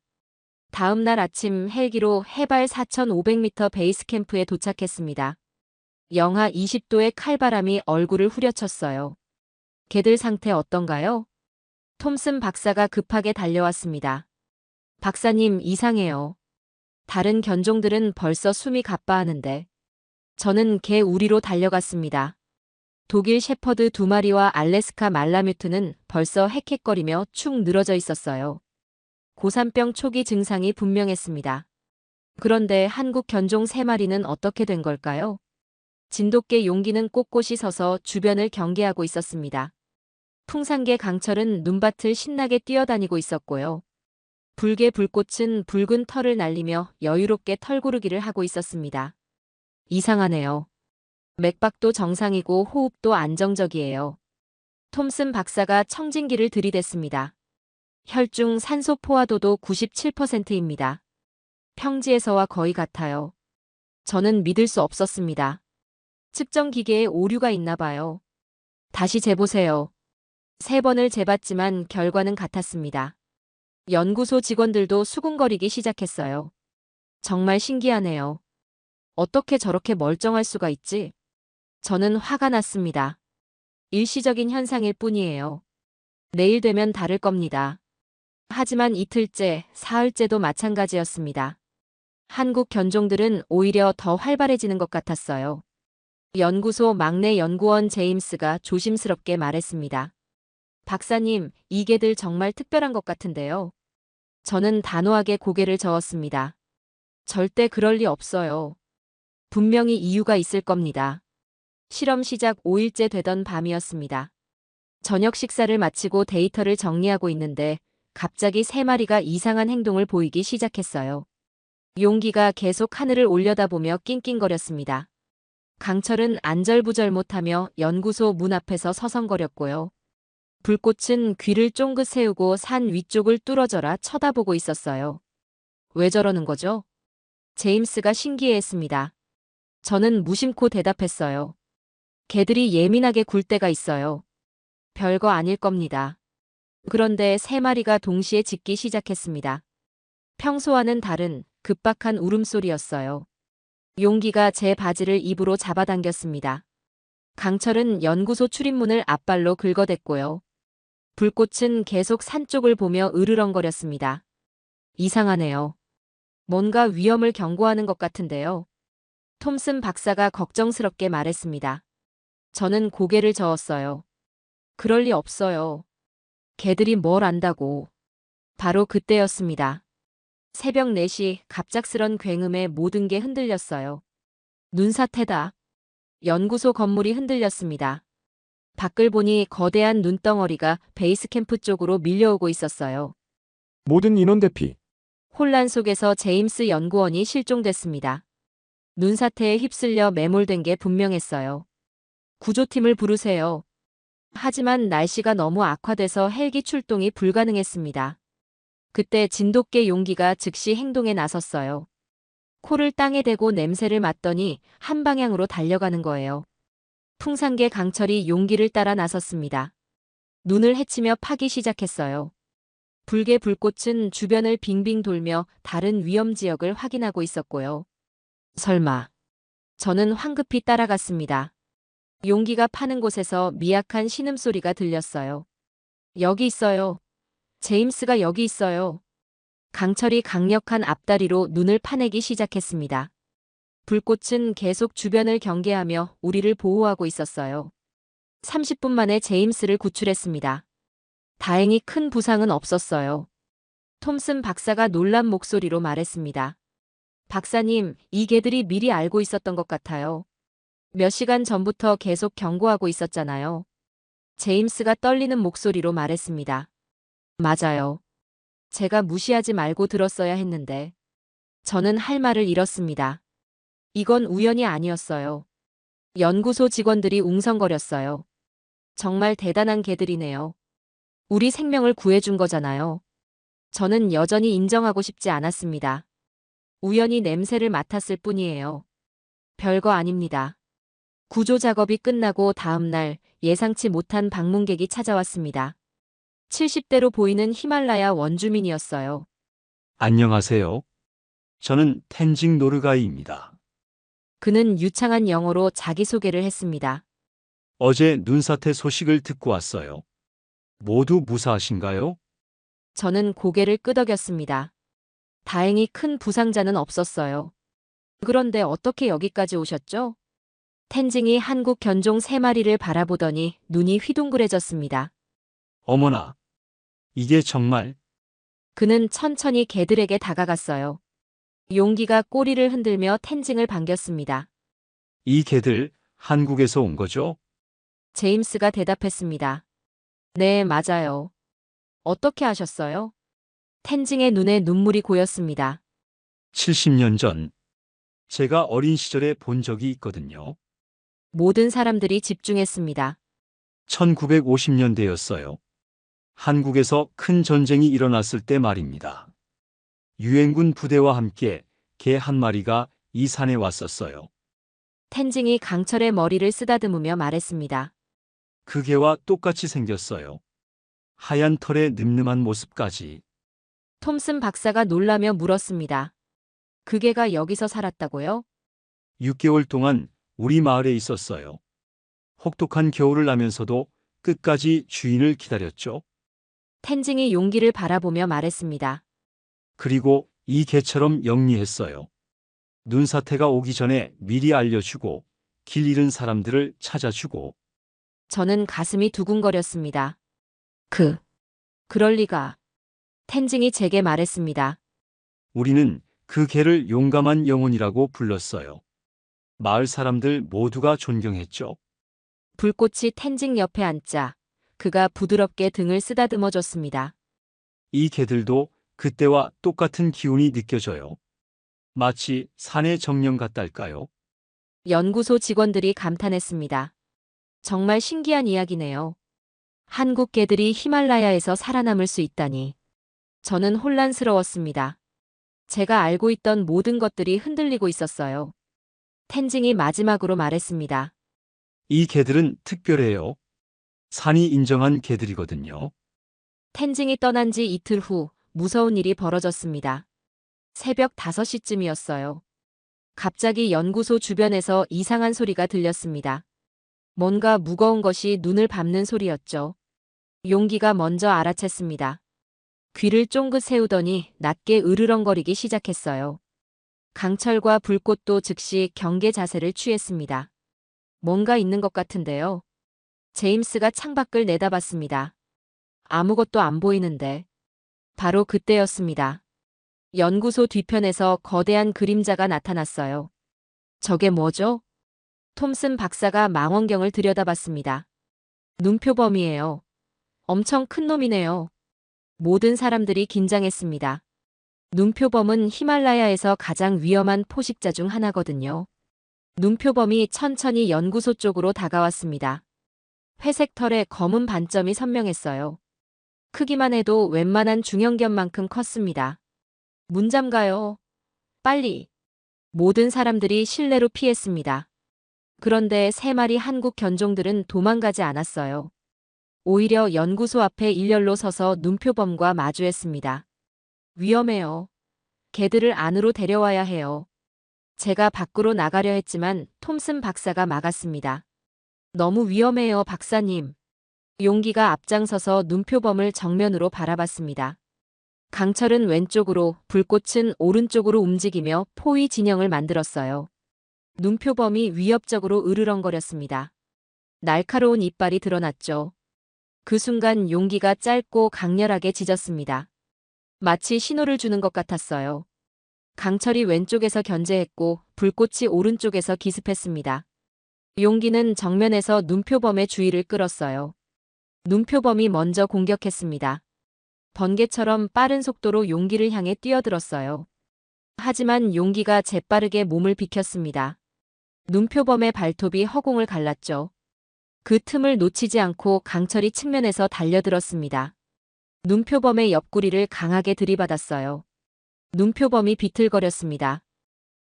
다음 날 아침 헬기로 해발 4,500m 베이스 캠프에 도착했습니다. 영하 20도의 칼바람이 얼굴을 후려쳤어요. 개들 상태 어떤가요? 톰슨 박사가 급하게 달려왔습니다. 박사님, 이상해요. 다른 견종들은 벌써 숨이 가빠하는데. 저는 개 우리로 달려갔습니다. 독일 셰퍼드 2마리와 알래스카 말라뮤트는 벌써 헥헥거리며 축 늘어져 있었어요. 고산병 초기 증상이 분명했습니다. 그런데 한국 견종 3마리는 어떻게 된 걸까요? 진돗개 용기는 꼿꼿이 서서 주변을 경계하고 있었습니다. 풍산개 강철은 눈밭을 신나게 뛰어다니고 있었고요. 불개 불꽃은 붉은 털을 날리며 여유롭게 털고르기를 하고 있었습니다. 이상하네요. 맥박도 정상이고 호흡도 안정적이에요. 톰슨 박사가 청진기를 들이댔습니다. 혈중 산소 포화도도 97%입니다. 평지에서와 거의 같아요. 저는 믿을 수 없었습니다. 측정 기계에 오류가 있나 봐요. 다시 재보세요. 3번을 재봤지만 결과는 같았습니다. 연구소 직원들도 수군거리기 시작했어요. 정말 신기하네요. 어떻게 저렇게 멀쩡할 수가 있지? 저는 화가 났습니다. 일시적인 현상일 뿐이에요. 내일 되면 다를 겁니다. 하지만 이틀째, 사흘째도 마찬가지였습니다. 한국 견종들은 오히려 더 활발해지는 것 같았어요. 연구소 막내 연구원 제임스가 조심스럽게 말했습니다. 박사님, 이 개들 정말 특별한 것 같은데요. 저는 단호하게 고개를 저었습니다. 절대 그럴 리 없어요. 분명히 이유가 있을 겁니다. 실험 시작 5일째 되던 밤이었습니다. 저녁 식사를 마치고 데이터를 정리하고 있는데 갑자기 3마리가 이상한 행동을 보이기 시작했어요. 용기가 계속 하늘을 올려다보며 낑낑거렸습니다. 강철은 안절부절 못하며 연구소 문 앞에서 서성거렸고요. 불꽃은 귀를 쫑긋 세우고 산 위쪽을 뚫어져라 쳐다보고 있었어요. 왜 저러는 거죠? 제임스가 신기해했습니다. 저는 무심코 대답했어요. 개들이 예민하게 굴 때가 있어요. 별거 아닐 겁니다. 그런데 3마리가 동시에 짖기 시작했습니다. 평소와는 다른 급박한 울음소리였어요. 용기가 제 바지를 입으로 잡아당겼습니다. 강철은 연구소 출입문을 앞발로 긁어댔고요. 불꽃은 계속 산 쪽을 보며 으르렁거렸습니다. 이상하네요. 뭔가 위험을 경고하는 것 같은데요. 톰슨 박사가 걱정스럽게 말했습니다. 저는 고개를 저었어요. 그럴 리 없어요. 걔들이 뭘 안다고. 바로 그때였습니다. 새벽 4시 갑작스런 굉음에 모든 게 흔들렸어요. 눈사태다. 연구소 건물이 흔들렸습니다. 밖을 보니 거대한 눈덩어리가 베이스 캠프 쪽으로 밀려오고 있었어요. 모든 인원 대피. 혼란 속에서 제임스 연구원이 실종됐습니다. 눈사태에 휩쓸려 매몰된 게 분명했어요. 구조팀을 부르세요. 하지만 날씨가 너무 악화돼서 헬기 출동이 불가능했습니다. 그때 진돗개 용기가 즉시 행동에 나섰어요. 코를 땅에 대고 냄새를 맡더니 한 방향으로 달려가는 거예요. 풍산개 강철이 용기를 따라 나섰습니다. 눈을 헤치며 파기 시작했어요. 불개 불꽃은 주변을 빙빙 돌며 다른 위험 지역을 확인하고 있었고요. 설마. 저는 황급히 따라갔습니다. 용기가 파는 곳에서 미약한 신음소리가 들렸어요. 여기 있어요. 제임스가 여기 있어요. 강철이 강력한 앞다리로 눈을 파내기 시작했습니다. 불꽃은 계속 주변을 경계하며 우리를 보호하고 있었어요. 30분 만에 제임스를 구출했습니다. 다행히 큰 부상은 없었어요. 톰슨 박사가 놀란 목소리로 말했습니다. 박사님, 이 개들이 미리 알고 있었던 것 같아요. 몇 시간 전부터 계속 경고하고 있었잖아요. 제임스가 떨리는 목소리로 말했습니다. 맞아요. 제가 무시하지 말고 들었어야 했는데. 저는 할 말을 잃었습니다. 이건 우연이 아니었어요. 연구소 직원들이 웅성거렸어요. 정말 대단한 개들이네요. 우리 생명을 구해준 거잖아요. 저는 여전히 인정하고 싶지 않았습니다. 우연히 냄새를 맡았을 뿐이에요. 별거 아닙니다. 구조 작업이 끝나고 다음 날 예상치 못한 방문객이 찾아왔습니다. 70대로 보이는 히말라야 원주민이었어요. 안녕하세요. 저는 텐징 노르가이입니다. 그는 유창한 영어로 자기소개를 했습니다. 어제 눈사태 소식을 듣고 왔어요. 모두 무사하신가요? 저는 고개를 끄덕였습니다. 다행히 큰 부상자는 없었어요. 그런데 어떻게 여기까지 오셨죠? 텐징이 한국 견종 3마리를 바라보더니 눈이 휘둥그레졌습니다. 어머나, 이게 정말 그는 천천히 개들에게 다가갔어요. 용기가 꼬리를 흔들며 텐징을 반겼습니다. 이 개들 한국에서 온 거죠? 제임스가 대답했습니다. 네, 맞아요. 어떻게 아셨어요? 텐징의 눈에 눈물이 고였습니다. 70년 전 제가 어린 시절에 본 적이 있거든요. 모든 사람들이 집중했습니다. 1950년대였어요. 한국에서 큰 전쟁이 일어났을 때 말입니다. 유엔군 부대와 함께 개 한 마리가 이 산에 왔었어요. 텐징이 강철의 머리를 쓰다듬으며 말했습니다. 그 개와 똑같이 생겼어요. 하얀 털의 늠름한 모습까지. 톰슨 박사가 놀라며 물었습니다. 그 개가 여기서 살았다고요? 6개월 동안 우리 마을에 있었어요. 혹독한 겨울을 나면서도 끝까지 주인을 기다렸죠. 텐징이 용기를 바라보며 말했습니다. 그리고 이 개처럼 영리했어요. 눈사태가 오기 전에 미리 알려주고 길 잃은 사람들을 찾아주고. 저는 가슴이 두근거렸습니다. 그럴 리가. 텐징이 제게 말했습니다. 우리는 그 개를 용감한 영혼이라고 불렀어요. 마을 사람들 모두가 존경했죠. 불꽃이 텐징 옆에 앉자 그가 부드럽게 등을 쓰다듬어 줬습니다. 이 개들도 그때와 똑같은 기운이 느껴져요. 마치 산의 정령 같달까요? 연구소 직원들이 감탄했습니다. 정말 신기한 이야기네요. 한국 개들이 히말라야에서 살아남을 수 있다니. 저는 혼란스러웠습니다. 제가 알고 있던 모든 것들이 흔들리고 있었어요. 텐징이 마지막으로 말했습니다. 이 개들은 특별해요. 산이 인정한 개들이거든요. 텐징이 떠난 지 이틀 후 무서운 일이 벌어졌습니다. 새벽 5시쯤이었어요. 갑자기 연구소 주변에서 이상한 소리가 들렸습니다. 뭔가 무거운 것이 눈을 밟는 소리였죠. 용기가 먼저 알아챘습니다. 귀를 쫑긋 세우더니 낮게 으르렁거리기 시작했어요. 강철과 불꽃도 즉시 경계 자세를 취했습니다. 뭔가 있는 것 같은데요. 제임스가 창밖을 내다봤습니다. 아무것도 안 보이는데. 바로 그때였습니다. 연구소 뒤편에서 거대한 그림자가 나타났어요. 저게 뭐죠? 톰슨 박사가 망원경을 들여다봤습니다. 눈표범이에요. 엄청 큰 놈이네요. 모든 사람들이 긴장했습니다. 눈표범은 히말라야에서 가장 위험한 포식자 중 하나거든요. 눈표범이 천천히 연구소 쪽으로 다가왔습니다. 회색 털에 검은 반점이 선명했어요. 크기만 해도 웬만한 중형견만큼 컸습니다. 문 잠가요. 빨리. 모든 사람들이 실내로 피했습니다. 그런데 3마리 한국 견종들은 도망가지 않았어요. 오히려 연구소 앞에 일렬로 서서 눈표범과 마주했습니다. 위험해요. 개들을 안으로 데려와야 해요. 제가 밖으로 나가려 했지만 톰슨 박사가 막았습니다. 너무 위험해요, 박사님. 용기가 앞장서서 눈표범을 정면으로 바라봤습니다. 강철은 왼쪽으로, 불꽃은 오른쪽으로 움직이며 포위 진영을 만들었어요. 눈표범이 위협적으로 으르렁거렸습니다. 날카로운 이빨이 드러났죠. 그 순간 용기가 짧고 강렬하게 짖었습니다. 마치 신호를 주는 것 같았어요. 강철이 왼쪽에서 견제했고 불꽃이 오른쪽에서 기습했습니다. 용기는 정면에서 눈표범의 주의를 끌었어요. 눈표범이 먼저 공격했습니다. 번개처럼 빠른 속도로 용기를 향해 뛰어들었어요. 하지만 용기가 재빠르게 몸을 비켰습니다. 눈표범의 발톱이 허공을 갈랐죠. 그 틈을 놓치지 않고 강철이 측면에서 달려들었습니다. 눈표범의 옆구리를 강하게 들이받았어요. 눈표범이 비틀거렸습니다.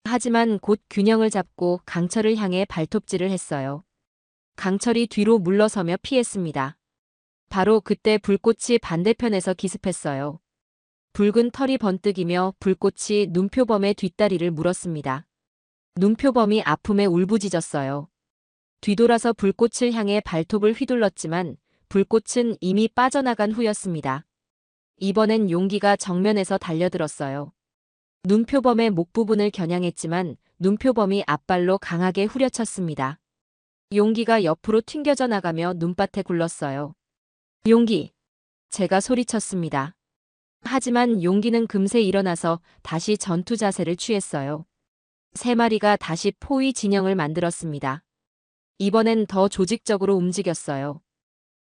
하지만 곧 균형을 잡고 강철을 향해 발톱질을 했어요. 강철이 뒤로 물러서며 피했습니다. 바로 그때 불꽃이 반대편에서 기습했어요. 붉은 털이 번뜩이며 불꽃이 눈표범의 뒷다리를 물었습니다. 눈표범이 아픔에 울부짖었어요. 뒤돌아서 불꽃을 향해 발톱을 휘둘렀지만 불꽃은 이미 빠져나간 후였습니다. 이번엔 용기가 정면에서 달려들었어요. 눈표범의 목 부분을 겨냥했지만 눈표범이 앞발로 강하게 후려쳤습니다. 용기가 옆으로 튕겨져 나가며 눈밭에 굴렀어요. 용기! 제가 소리쳤습니다. 하지만 용기는 금세 일어나서 다시 전투 자세를 취했어요. 3마리가 다시 포위 진영을 만들었습니다. 이번엔 더 조직적으로 움직였어요.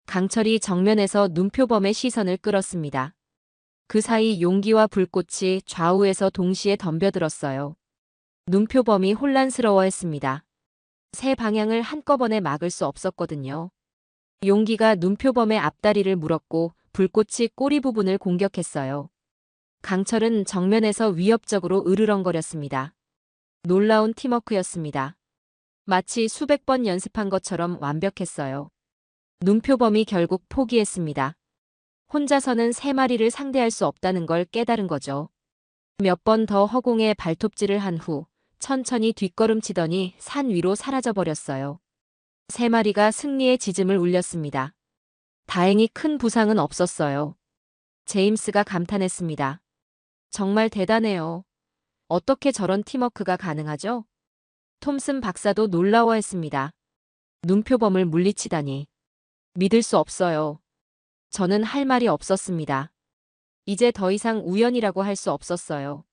강철이 정면에서 눈표범의 시선을 끌었습니다. 그 사이 용기와 불꽃이 좌우에서 동시에 덤벼들었어요. 눈표범이 혼란스러워했습니다. 3 방향을 한꺼번에 막을 수 없었거든요. 용기가 눈표범의 앞다리를 물었고 불꽃이 꼬리 부분을 공격했어요. 강철은 정면에서 위협적으로 으르렁거렸습니다. 놀라운 팀워크였습니다. 마치 수백 번 연습한 것처럼 완벽했어요. 눈표범이 결국 포기했습니다. 혼자서는 3마리를 상대할 수 없다는 걸 깨달은 거죠. 몇 번 더 허공에 발톱질을 한 후 천천히 뒷걸음치더니 산 위로 사라져버렸어요. 3마리가 승리의 지짐을 울렸습니다. 다행히 큰 부상은 없었어요. 제임스가 감탄했습니다. 정말 대단해요. 어떻게 저런 팀워크가 가능하죠? 톰슨 박사도 놀라워했습니다. 눈표범을 물리치다니. 믿을 수 없어요. 저는 할 말이 없었습니다. 이제 더 이상 우연이라고 할 수 없었어요.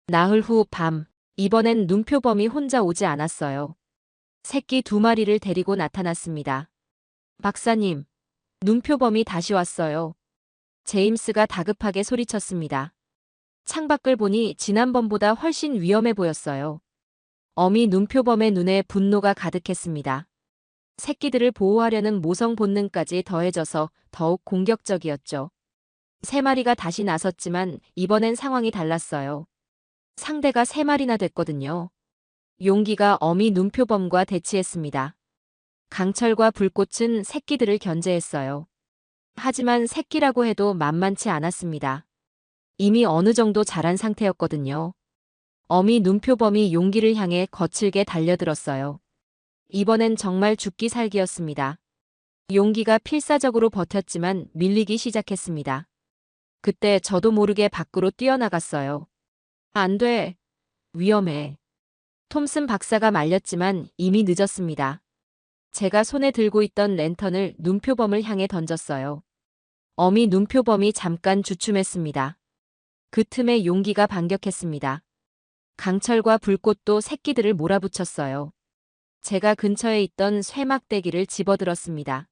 나흘 후 밤, 이번엔 눈표범이 혼자 오지 않았어요. 새끼 2마리를 데리고 나타났습니다. 박사님, 눈표범이 다시 왔어요. 제임스가 다급하게 소리쳤습니다. 창밖을 보니 지난번보다 훨씬 위험해 보였어요. 어미 눈표범의 눈에 분노가 가득했습니다. 새끼들을 보호하려는 모성 본능까지 더해져서 더욱 공격적이었죠. 3마리가 다시 나섰지만 이번엔 상황이 달랐어요. 상대가 3마리나 됐거든요. 용기가 어미 눈표범과 대치했습니다. 강철과 불꽃은 새끼들을 견제했어요. 하지만 새끼라고 해도 만만치 않았습니다. 이미 어느 정도 자란 상태였거든요. 어미 눈표범이 용기를 향해 거칠게 달려들었어요. 이번엔 정말 죽기 살기였습니다. 용기가 필사적으로 버텼지만 밀리기 시작했습니다. 그때 저도 모르게 밖으로 뛰어나갔어요. 안 돼. 위험해. 톰슨 박사가 말렸지만 이미 늦었습니다. 제가 손에 들고 있던 랜턴을 눈표범을 향해 던졌어요. 어미 눈표범이 잠깐 주춤했습니다. 그 틈에 용기가 반격했습니다. 강철과 불꽃도 새끼들을 몰아붙였어요. 제가 근처에 있던 쇠막대기를 집어들었습니다.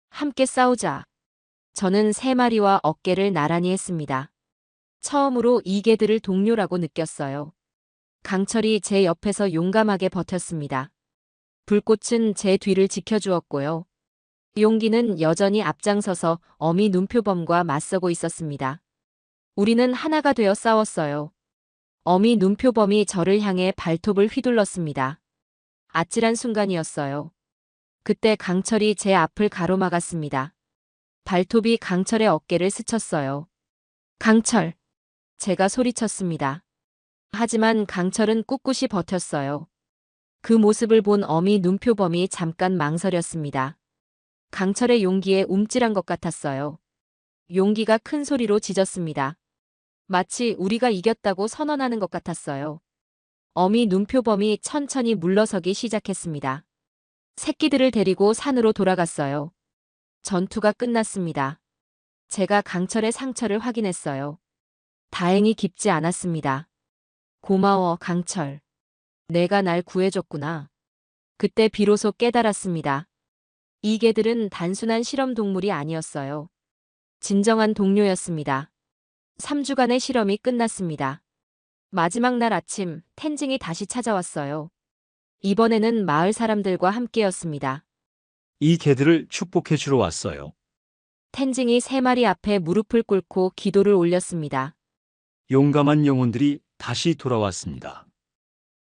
함께 싸우자. 저는 세 마리와 어깨를 나란히 했습니다. 처음으로 이 개들을 동료라고 느꼈어요. 강철이 제 옆에서 용감하게 버텼습니다. 불꽃은 제 뒤를 지켜주었고요. 용기는 여전히 앞장서서 어미 눈표범과 맞서고 있었습니다. 우리는 하나가 되어 싸웠어요. 어미 눈표범이 저를 향해 발톱을 휘둘렀습니다. 아찔한 순간이었어요. 그때 강철이 제 앞을 가로막았습니다. 발톱이 강철의 어깨를 스쳤어요. 강철! 제가 소리쳤습니다. 하지만 강철은 꿋꿋이 버텼어요. 그 모습을 본 어미 눈표범이 잠깐 망설였습니다. 강철의 용기에 움찔한 것 같았어요. 용기가 큰 소리로 짖었습니다. 마치 우리가 이겼다고 선언하는 것 같았어요. 어미 눈표범이 천천히 물러서기 시작했습니다. 새끼들을 데리고 산으로 돌아갔어요. 전투가 끝났습니다. 제가 강철의 상처를 확인했어요. 다행히 깊지 않았습니다. 고마워, 강철. 내가 날 구해줬구나. 그때 비로소 깨달았습니다. 이 개들은 단순한 실험 동물이 아니었어요. 진정한 동료였습니다. 3주간의 실험이 끝났습니다. 마지막 날 아침, 텐징이 다시 찾아왔어요. 이번에는 마을 사람들과 함께였습니다. 이 개들을 축복해 주러 왔어요. 텐징이 세 마리 앞에 무릎을 꿇고 기도를 올렸습니다. 용감한 영혼들이 다시 돌아왔습니다.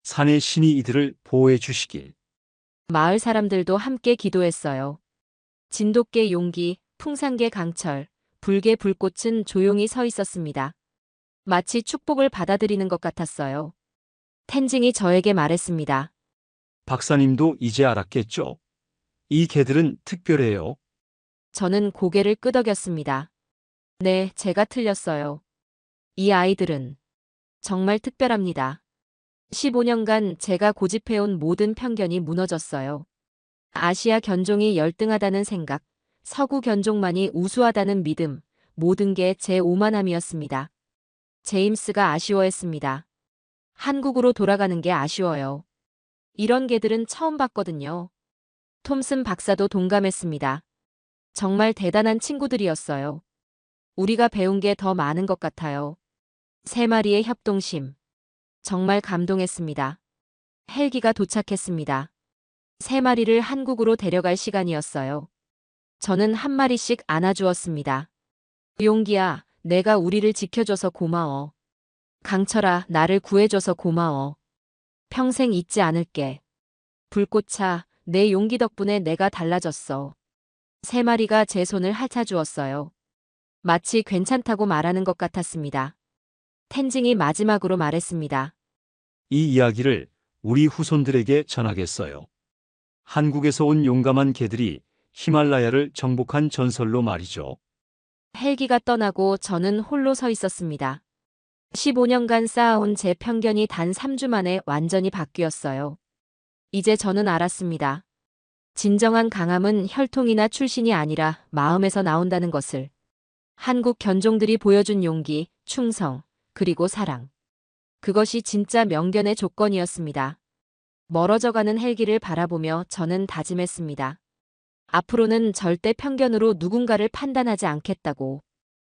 산의 신이 이들을 보호해 주시길. 마을 사람들도 함께 기도했어요. 진돗개 용기, 풍산개 강철, 불개 불꽃은 조용히 서 있었습니다. 마치 축복을 받아들이는 것 같았어요. 텐징이 저에게 말했습니다. 박사님도 이제 알았겠죠? 이 개들은 특별해요. 저는 고개를 끄덕였습니다. 네, 제가 틀렸어요. 이 아이들은 정말 특별합니다. 15년간 제가 고집해온 모든 편견이 무너졌어요. 아시아 견종이 열등하다는 생각, 서구 견종만이 우수하다는 믿음, 모든 게 제 오만함이었습니다. 제임스가 아쉬워했습니다. 한국으로 돌아가는 게 아쉬워요. 이런 개들은 처음 봤거든요. 톰슨 박사도 동감했습니다. 정말 대단한 친구들이었어요. 우리가 배운 게 더 많은 것 같아요. 세 마리의 협동심. 정말 감동했습니다. 헬기가 도착했습니다. 세 마리를 한국으로 데려갈 시간이었어요. 저는 한 마리씩 안아주었습니다. 용기야, 내가 우리를 지켜줘서 고마워. 강철아, 나를 구해줘서 고마워. 평생 잊지 않을게. 불꽃차, 내 용기 덕분에 내가 달라졌어. 세 마리가 제 손을 핥아주었어요. 마치 괜찮다고 말하는 것 같았습니다. 텐징이 마지막으로 말했습니다. 이 이야기를 우리 후손들에게 전하겠어요. 한국에서 온 용감한 개들이 히말라야를 정복한 전설로 말이죠. 헬기가 떠나고 저는 홀로 서 있었습니다. 15년간 쌓아온 제 편견이 단 3주 만에 완전히 바뀌었어요. 이제 저는 알았습니다. 진정한 강함은 혈통이나 출신이 아니라 마음에서 나온다는 것을. 한국 견종들이 보여준 용기, 충성, 그리고 사랑. 그것이 진짜 명견의 조건이었습니다. 멀어져가는 헬기를 바라보며 저는 다짐했습니다. 앞으로는 절대 편견으로 누군가를 판단하지 않겠다고.